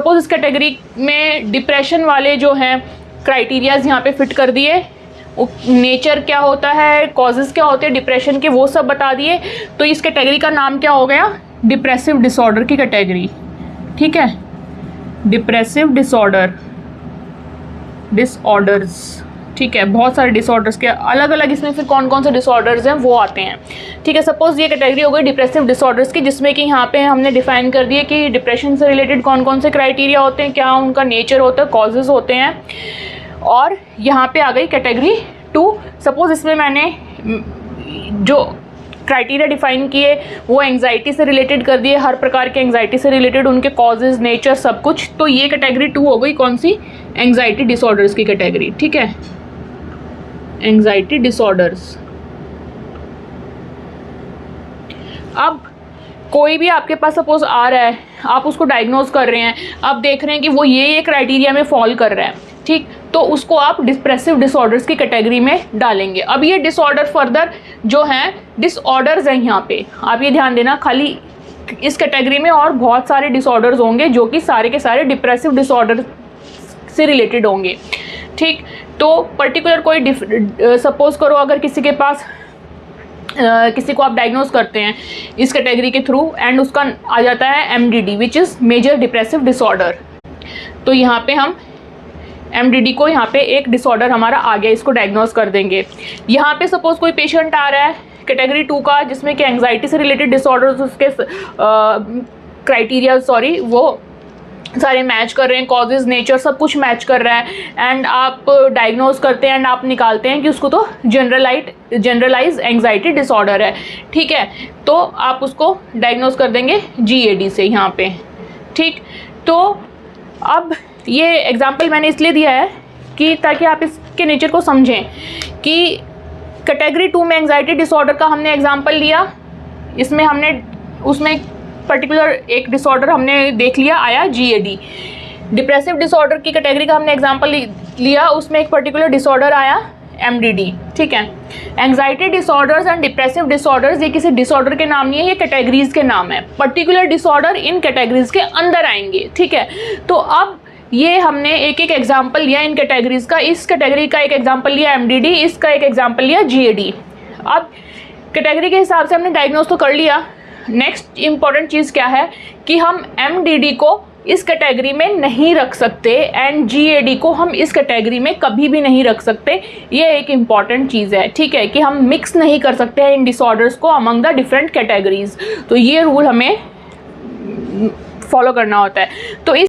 Suppose इस category में depression वाले जो हैं क्राइटेरियाज यहाँ पे फिट कर दिए, नेचर क्या होता है, कॉजेज़ क्या होते हैं डिप्रेशन के, वो सब बता दिए। तो इस कैटेगरी का नाम क्या हो गया, डिप्रेसिव डिसऑर्डर की कैटेगरी। ठीक है, डिप्रेसिव डिसऑर्डर्स। ठीक है, बहुत सारे डिसऑर्डर्स के अलग अलग इसमें फिर कौन कौन से डिसऑर्डर्स हैं वो आते हैं। ठीक है, सपोज ये कैटेगरी हो गई डिप्रेसिव डिसऑर्डर्स की, जिसमें कि यहाँ पे हमने डिफाइन कर दिए कि डिप्रेशन से रिलेटेड कौन कौन से क्राइटेरिया होते हैं, क्या उनका नेचर होता है, कॉजेज़ होते हैं। और यहाँ पे आ गई कैटेगरी 2। सपोज इसमें मैंने जो क्राइटेरिया डिफाइन किए वो एंग्जाइटी से रिलेटेड कर दिए, हर प्रकार के एंग्जाइटी से रिलेटेड उनके कॉजेज़, नेचर, सब कुछ। तो ये कैटेगरी 2 हो गई कौन सी, एंग्जाइटी डिसऑर्डर्स की कैटेगरी। ठीक है, एंग्जाइटी डिसऑर्डर्स। अब कोई भी आपके पास सपोज आ रहा है, आप उसको डायग्नोज कर रहे हैं, आप देख रहे हैं कि वो ये क्राइटेरिया में फॉल कर रहा है, ठीक, तो उसको आप डिप्रेसिव डिसऑर्डर्स की कैटेगरी में डालेंगे। अब ये डिसऑर्डर फर्दर जो हैं डिसऑर्डर्स हैं, यहाँ पे आप ये ध्यान देना, खाली इस कैटेगरी में और बहुत सारे डिसऑर्डर्स होंगे जो कि सारे के सारे डिप्रेसिव डिसऑर्डर से रिलेटेड होंगे। ठीक, तो पर्टिकुलर कोई सपोज करो अगर किसी के पास किसी को आप डायग्नोज करते हैं इस कैटेगरी के थ्रू एंड उसका आ जाता है MDD which is major depressive disorder, तो यहाँ पे हम MDD को यहाँ पे एक डिसऑर्डर हमारा आ गया, इसको डायग्नोज कर देंगे। यहाँ पे सपोज कोई पेशेंट आ रहा है कैटेगरी 2 का, जिसमें कि एंग्जाइटी से रिलेटेड डिसऑर्डर्स उसके क्राइटेरिया वो सारे मैच कर रहे हैं, कॉजेज, नेचर सब कुछ मैच कर रहा है एंड आप डायग्नोज करते हैं एंड आप निकालते हैं कि उसको तो जनरलाइज एंग्जाइटी डिसऑर्डर है। ठीक है, तो आप उसको डायग्नोज कर देंगे GAD से यहाँ पे। ठीक, तो अब ये एग्जांपल मैंने इसलिए दिया है कि ताकि आप इसके नेचर को समझें कि कैटेगरी 2 में एंग्जाइटी डिसऑर्डर का हमने एग्जांपल लिया, इसमें हमने उसमें पर्टिकुलर एक डिसऑर्डर हमने देख लिया आया GAD। डिप्रेसिव डिसऑर्डर की कैटेगरी का हमने एग्जांपल लिया, उसमें एक पर्टिकुलर डिसऑर्डर आया MDD। ठीक है, anxiety disorders and depressive disorders ये किसी डिसऑर्डर के नाम नहीं है, ये कैटेगरीज के नाम है। पर्टिकुलर डिसऑर्डर इन कैटेगरीज के अंदर आएंगे। ठीक है, तो अब ये हमने एक एक एग्जाम्पल लिया इन कैटेगरीज का, इस कैटेगरी का एक एग्जाम्पल लिया MDD, इसका एक एग्जाम्पल लिया GAD। अब कैटेगरी के हिसाब से हमने डायग्नोज तो कर लिया। नेक्स्ट इम्पॉर्टेंट चीज़ क्या है कि हम MDD को इस कैटेगरी में नहीं रख सकते एंड GAD को हम इस कैटेगरी में कभी भी नहीं रख सकते। ये एक इम्पॉर्टेंट चीज़ है, ठीक है, कि हम मिक्स नहीं कर सकते हैं इन डिसऑर्डर्स को अमंग द डिफरेंट कैटेगरीज। तो ये रूल हमें फॉलो करना होता है। तो इस